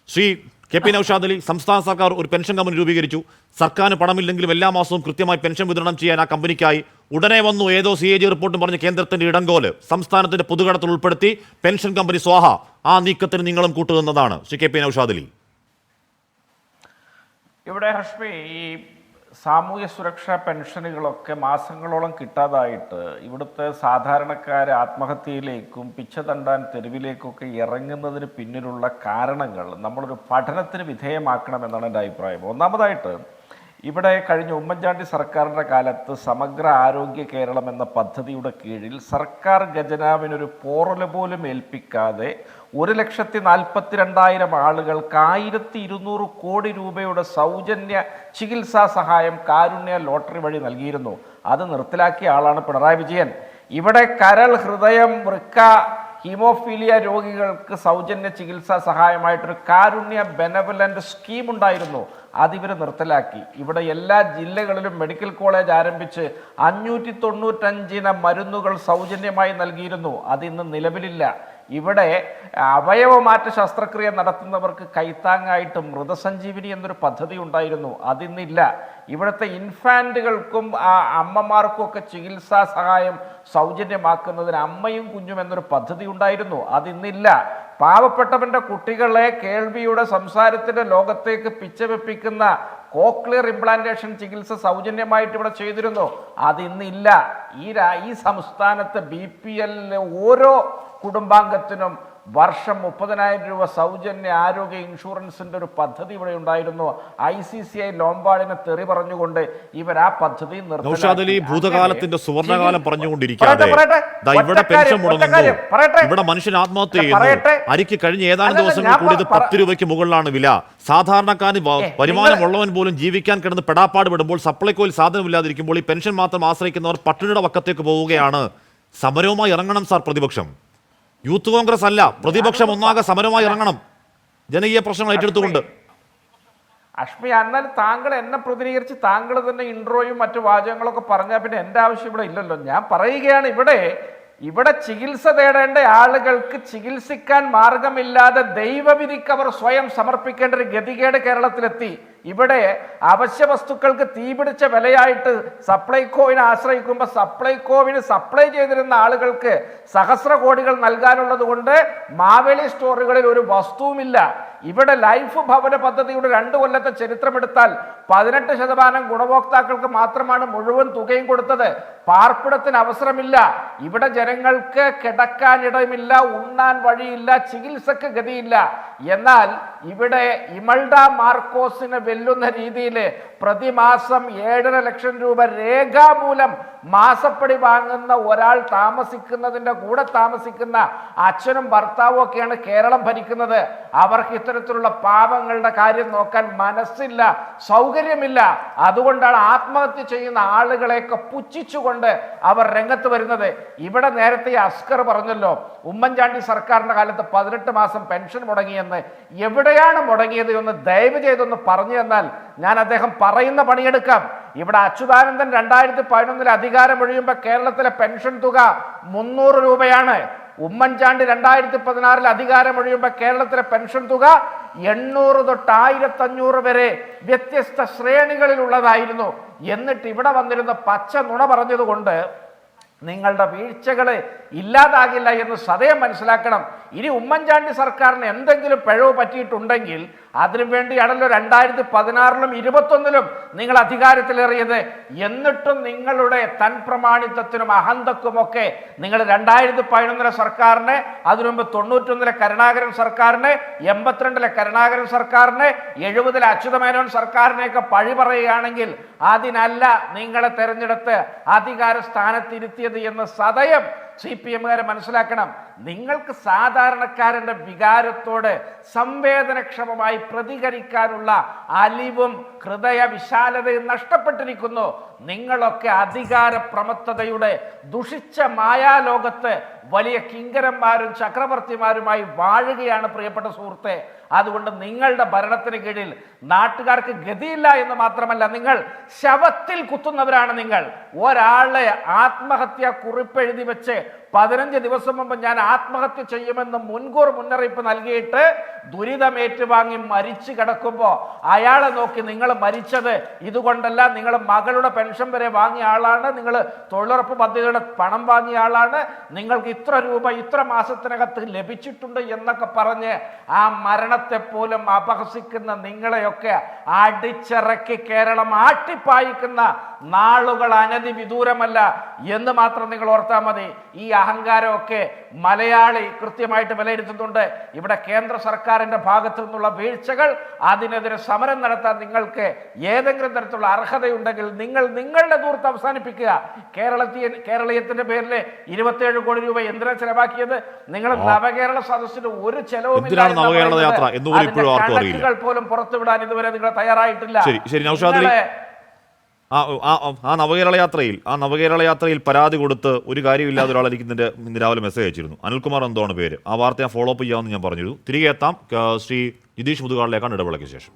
Shri K P Naushad Ali, സംസ്ഥാന സർക്കാർ ഒരു പെൻഷൻ കമ്പനി രൂപീകരിച്ചു. സർക്കാരിന് പണമില്ലെങ്കിലും എല്ലാ മാസവും കൃത്യമായി പെൻഷൻ വിതരണം ചെയ്യാൻ ആ കമ്പനിക്കായി. ഉടനെ വന്നു ഏതോ CAG റിപ്പോർട്ടും പറഞ്ഞ് കേന്ദ്രത്തിന്റെ ഇടങ്കോല് സംസ്ഥാനത്തിന്റെ പൊതുകടത്തിൽ ഉൾപ്പെടുത്തി പെൻഷൻ കമ്പനി സ്വാഹ. ആ നീക്കത്തിന് നിങ്ങളും കൂട്ടുനിന്നതാണ് ശ്രീ കെ പി നൗഷാദ് അലി. ഇവിടെ ഹഷ്മി, ഈ സാമൂഹ്യ സുരക്ഷാ പെൻഷനുകളൊക്കെ മാസങ്ങളോളം കിട്ടാതായിട്ട് ഇവിടുത്തെ സാധാരണക്കാരെ ആത്മഹത്യയിലേക്കും പിച്ച തണ്ടാൻ തെരുവിലേക്കൊക്കെ ഇറങ്ങുന്നതിന് പിന്നിലുള്ള കാരണങ്ങൾ നമ്മളൊരു പഠനത്തിന് വിധേയമാക്കണമെന്നാണ് എൻ്റെ അഭിപ്രായം. ഒന്നാമതായിട്ട്, ഇവിടെ കഴിഞ്ഞ ഉമ്മൻചാണ്ടി സർക്കാരിൻ്റെ കാലത്ത് സമഗ്ര ആരോഗ്യ കേരളം എന്ന പദ്ധതിയുടെ കീഴിൽ സർക്കാർ ഖജനാവിനൊരു പോറല് പോലും ഏൽപ്പിക്കാതെ 1,42,000 ആളുകൾക്ക് 1,200 കോടി രൂപയുടെ സൗജന്യ ചികിത്സാ സഹായം കാരുണ്യ ലോട്ടറി വഴി നൽകിയിരുന്നു. അത് നിർത്തലാക്കിയ ആളാണ് പിണറായി വിജയൻ. ഇവിടെ കരൾ, ഹൃദയം, വൃക്ക, ഹീമോഫീലിയ രോഗികൾക്ക് സൗജന്യ ചികിത്സാ സഹായമായിട്ടൊരു കാരുണ്യ ബെനവലൻ്റ് സ്കീം ഉണ്ടായിരുന്നു. അതിവർ നിർത്തലാക്കി. ഇവിടെ എല്ലാ ജില്ലകളിലും മെഡിക്കൽ കോളേജ് ആരംഭിച്ച് 595 മരുന്നുകൾ സൗജന്യമായി നൽകിയിരുന്നു. അതിന്ന് നിലവിലില്ല. ഇവിടെ അവയവമാറ്റ ശസ്ത്രക്രിയ നടത്തുന്നവർക്ക് കൈത്താങ്ങായിട്ട് മൃതസഞ്ജീവിനി എന്നൊരു പദ്ധതി ഉണ്ടായിരുന്നു. അതിന്നില്ല. ഇവിടുത്തെ ഇൻഫാൻറ്റുകൾക്കും അമ്മമാർക്കും ഒക്കെ ചികിത്സാ സഹായം സൗജന്യമാക്കുന്നതിന് അമ്മയും കുഞ്ഞും എന്നൊരു പദ്ധതി ഉണ്ടായിരുന്നു. അതിന്നില്ല. പാവപ്പെട്ടവൻ്റെ കുട്ടികളെ കേൾവിയുടെ സംസാരത്തിൻ്റെ ലോകത്തേക്ക് പിച്ചവെപ്പിക്കുന്ന കോക്ലിയർ ഇംപ്ലാന്റേഷൻ ചികിത്സ സൗജന്യമായിട്ട് ഇവിടെ ചെയ്തിരുന്നു. അതിന്നില്ല. ഈ സംസ്ഥാനത്ത് BPL ഓരോ കുടുംബാംഗത്തിനും വർഷം 30,000 രൂപ സൗജന്യ ആരോഗ്യ ഇൻഷുറൻസിന്റെ ഒരു പദ്ധതി ഇവിടെ ഉണ്ടായിരുന്നു. ICCI ലോംബാർഡിനെ തെറി പറഞ്ഞുകൊണ്ട് ഇവർ ആ പദ്ധതി നിർത്തി. ഭൂതകാലത്തിന്റെ സുവർണകാലം പറഞ്ഞുകൊണ്ടിരിക്കാതെ ഇവിടെ പെൻഷൻ മുടങ്ങുന്നു, ഇവിടെ മനുഷ്യൻ ആത്മഹത്യ ചെയ്യുന്നു. അരിക്ക് കഴിഞ്ഞ ഏതാനും ദിവസങ്ങൾ കൂടി ഇത് 10 രൂപയ്ക്ക് മുകളിലാണ് വില. സാധാരണക്കാരന് വരുമാനമുള്ളവൻ പോലും ജീവിക്കാൻ കിടന്ന് പെടാപ്പാട് വിടുമ്പോൾ, സപ്ലൈകോയിൽ സാധനമില്ലാതിരിക്കുമ്പോൾ ഈ പെൻഷൻ മാത്രം ആശ്രയിക്കുന്നവർ പട്ടിണിയുടെ വക്കത്തേക്ക് പോവുകയാണ്. സമരവുമായി ഇറങ്ങണം സാർ പ്രതിപക്ഷം. യൂത്ത് കോൺഗ്രസ് അല്ല, പ്രതിപക്ഷം ഒന്നാകെ സമരമായി ഇറങ്ങണം ജനകീയ പ്രശ്നങ്ങൾ ഏറ്റെടുത്തുകൊണ്ട്. അഷ്മി, എന്നാൽ താങ്കൾ എന്നെ പ്രതിനിധീകരിച്ച് താങ്കൾ തന്നെ ഇൻട്രോയും മറ്റു വാചകങ്ങളൊക്കെ പറഞ്ഞാൽ പിന്നെ എൻ്റെ ആവശ്യം ഇവിടെ ഇല്ലല്ലോ. ഞാൻ പറയുകയാണ്, ഇവിടെ ചികിത്സ തേടേണ്ട ആളുകൾക്ക് ചികിത്സിക്കാൻ മാർഗമില്ലാതെ ദൈവവിധിക്ക് അവർ സ്വയം സമർപ്പിക്കേണ്ട ഒരു ഗതികേട് കേരളത്തിലെത്തി. ഇവിടെ അവശ്യ വസ്തുക്കൾക്ക് തീപിടിച്ച വിലയായിട്ട് സപ്ലൈകോവിനെ ആശ്രയിക്കുമ്പോൾ സപ്ലൈകോവിന് സപ്ലൈ ചെയ്തിരുന്ന ആളുകൾക്ക് സഹസ്ര കോടികൾ നൽകാനുള്ളത് കൊണ്ട് മാവേലി സ്റ്റോറുകളിൽ ഒരു വസ്തുവുമില്ല. ഇവിടെ ലൈഫ് ഭവന പദ്ധതിയുടെ 2 കൊല്ലത്തെ ചരിത്രമെടുത്താൽ 18% ഗുണഭോക്താക്കൾക്ക് മാത്രമാണ് മുഴുവൻ തുകയും കൊടുത്തത്. പാർപ്പിടത്തിന് അവസരമില്ല. ഇവിടെ ജനങ്ങൾക്ക് കിടക്കാനിടമില്ല, ഉണ്ണാൻ വഴിയില്ല, ചികിത്സക്ക് ഗതിയില്ല. എന്നാൽ ഇവിടെ ഇമൽഡ മാർക്കോസിന് വെല്ലുന്ന രീതിയിൽ പ്രതിമാസം 7.5 ലക്ഷം രൂപ രേഖാമൂലം മാസപ്പടി വാങ്ങുന്ന ഒരാൾ താമസിക്കുന്നതിൻ്റെ കൂടെ താമസിക്കുന്ന അച്ഛനും ഭർത്താവും ഒക്കെയാണ് കേരളം ഭരിക്കുന്നത്. അവർക്ക് ഇത്തരത്തിലുള്ള പാവങ്ങളുടെ കാര്യം നോക്കാൻ മനസ്സില്ല, സൗകര്യമില്ല. അതുകൊണ്ടാണ് ആത്മഹത്യ ചെയ്യുന്ന ആളുകളെയൊക്കെ പുച്ഛിച്ചുകൊണ്ട് അവർ രംഗത്ത് വരുന്നത്. ഇവിടെ നേരത്തെ അസ്കർ പറഞ്ഞല്ലോ, ഉമ്മൻചാണ്ടി സർക്കാരിൻ്റെ കാലത്ത് 18 മാസം പെൻഷൻ മുടങ്ങിയെന്ന്. എവിടെയാണ് മുടങ്ങിയത് എന്ന് ദയവ് ചെയ്തൊന്ന് പറഞ്ഞു തന്നാൽ ഞാൻ അദ്ദേഹം പറയുന്ന പണിയെടുക്കാം. ഇവിടെ അച്യുതാനന്ദൻ 2011 അധികാരം ഒഴിയുമ്പോൾ കേരളത്തിലെ പെൻഷൻ തുക 300 രൂപയാണ്. ഉമ്മൻചാണ്ടി 2016 അധികാരം ഒഴിയുമ്പോൾ കേരളത്തിലെ പെൻഷൻ തുക 800 തൊട്ട് 1500 വരെ വ്യത്യസ്ത ശ്രേണികളിലുള്ളതായിരുന്നു. എന്നിട്ട് ഇവിടെ വന്നിരുന്ന പച്ച നുണ പറഞ്ഞതുകൊണ്ട് നിങ്ങളുടെ വീഴ്ചകൾ ഇല്ലാതാകില്ല എന്ന് സദയം മനസ്സിലാക്കണം. ഇനി ഉമ്മൻചാണ്ടി സർക്കാരിന് എന്തെങ്കിലും പിഴവ് പറ്റിയിട്ടുണ്ടെങ്കിൽ അതിനു വേണ്ടിയാണല്ലോ 2016-ലും 2021-ലും നിങ്ങൾ അധികാരത്തിലേറിയത്. എന്നിട്ടും നിങ്ങളുടെ തൻ പ്രമാണിത്വത്തിനും അഹന്തക്കുമൊക്കെ നിങ്ങൾ 2011 സർക്കാരിനെ, അതിനു മുമ്പ് 91 കരുണാകരൻ സർക്കാരിനെ, 82 കരുണാകരൻ സർക്കാരിനെ, 70 അച്യുതമേനോൻ സർക്കാരിനെയൊക്കെ പഴി പറയുകയാണെങ്കിൽ അതിനല്ല നിങ്ങളെ തെരഞ്ഞെടുത്ത് അധികാര സ്ഥാനത്തിരുത്തിയത് എന്ന് സദയം CPM-കാരെ മനസ്സിലാക്കണം. നിങ്ങൾക്ക് സാധാരണക്കാരൻ്റെ വികാരത്തോട് സംവേദനക്ഷമമായി പ്രതികരിക്കാനുള്ള അലിവും ഹൃദയ വിശാലതയും നഷ്ടപ്പെട്ടിരിക്കുന്നു. നിങ്ങളൊക്കെ അധികാര പ്രമത്തതയുടെ ദുഷിച്ച മായാലോകത്ത് വലിയ കിങ്കരന്മാരും ചക്രവർത്തിമാരുമായി വാഴുകയാണ് പ്രിയപ്പെട്ട സുഹൃത്തെ. അതുകൊണ്ട് നിങ്ങളുടെ ഭരണത്തിന് കീഴിൽ നാട്ടുകാർക്ക് ഗതിയില്ല എന്ന് മാത്രമല്ല, നിങ്ങൾ ശവത്തിൽ കുത്തുന്നവരാണ്. നിങ്ങൾ ഒരാളെ ആത്മഹത്യാ കുറിപ്പെഴുതി വെച്ച് 15 ദിവസം മുമ്പ് ഞാൻ ആത്മഹത്യ ചെയ്യുമെന്ന് മുൻകൂർ മുന്നറിയിപ്പ് നൽകിയിട്ട് ദുരിതമേറ്റുവാങ്ങി മരിച്ചു കിടക്കുമ്പോൾ അയാളെ നോക്കി നിങ്ങൾ മരിച്ചത് ഇതുകൊണ്ടല്ല, നിങ്ങൾ മകളുടെ പെൻഷൻ വരെ വാങ്ങിയ ആളാണ്, നിങ്ങൾ തൊഴിലുറപ്പ് പദ്ധതിയുടെ പണം വാങ്ങിയ ആളാണ്, നിങ്ങൾക്ക് ഇത്ര രൂപ ഇത്ര മാസത്തിനകത്ത് ലഭിച്ചിട്ടുണ്ട് എന്നൊക്കെ പറഞ്ഞ് ആ മരണത്തെ പോലും അപഹസിക്കുന്ന നിങ്ങളെയൊക്കെ അടിച്ചിറക്കി കേരളം ആട്ടിപ്പായിക്കുന്ന നാളുകൾ അനധി വിദൂരമല്ല എന്ന് മാത്രം നിങ്ങൾ ഓർത്താൽ മതി. ഈ അഹങ്കാരമൊക്കെ മലയാളി കൃത്യമായിട്ട് വിലയിരുത്തുന്നുണ്ട്. ഇവിടെ കേന്ദ്ര സർക്കാരിന്റെ ഭാഗത്തു നിന്നുള്ള വീഴ്ചകൾ, അതിനെതിരെ സമരം നടത്താൻ നിങ്ങൾക്ക് ഏതെങ്കിലും തരത്തിലുള്ള അർഹതയുണ്ടെങ്കിൽ നിങ്ങൾ നിങ്ങളുടെ ദൂരത്ത് അവസാനിപ്പിക്കുക. കേരളീയത്തിന്റെ പേരിൽ 27 കോടി രൂപ എന്തിനാ ചെലവാക്കിയത്? നിങ്ങൾ നവകേരള സദസ്സിന് ഒരു ചെലവും പോലും പുറത്തുവിടാൻ ഇതുവരെ നിങ്ങൾ തയ്യാറായിട്ടില്ല. ആ നവകേരള യാത്രയിൽ പരാതി കൊടുത്ത് ഒരു കാര്യമില്ലാതെ ഒരാൾ എനിക്ക് ഇന്ന് രാവിലെ മെസ്സേജ് അയച്ചിരുന്നു. അനിൽകുമാർ എന്താണ് പേര്. ആ വാർത്ത ഞാൻ ഫോളോ അപ്പ് ചെയ്യാമെന്ന് ഞാൻ പറഞ്ഞിരുന്നു. തിരികെ എത്താം ശ്രീ ജിതീഷ് മുതുകാളിലേക്കാണ് ഇടവേളയ്ക്ക് ശേഷം.